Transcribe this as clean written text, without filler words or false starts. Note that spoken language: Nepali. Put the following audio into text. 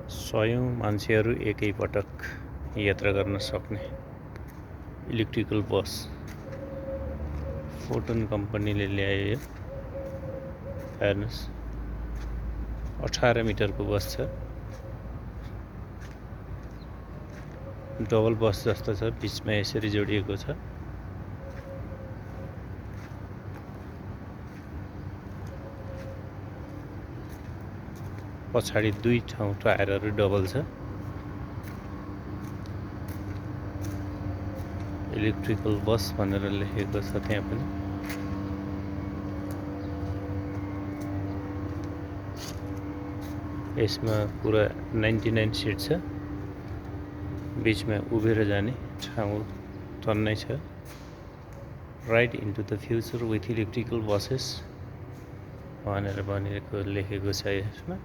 सयौं मान्छेहरू एकै पटक यात्रा गर्न सक्ने इलेक्ट्रिकल बस फोर्टुन कम्पनीले ल्यायो। हेर्नुहोस् 18 मिटरको बस छ। डबल बस जस्तो छ, बिचमा यसरी जोडिएको छ। पछाडि 2 ठाउँ टायरहरू डबल छ। इलेक्ट्रिकल बस भनेर लेखेको छ त्यहाँ पनि। यसमा पुरा 99 सिट छ। बिचमा उभिएर जाने ठाउँ टन्नै छ। Ride into the future with electrical बसेस भनेर लेखेको छ यसमा।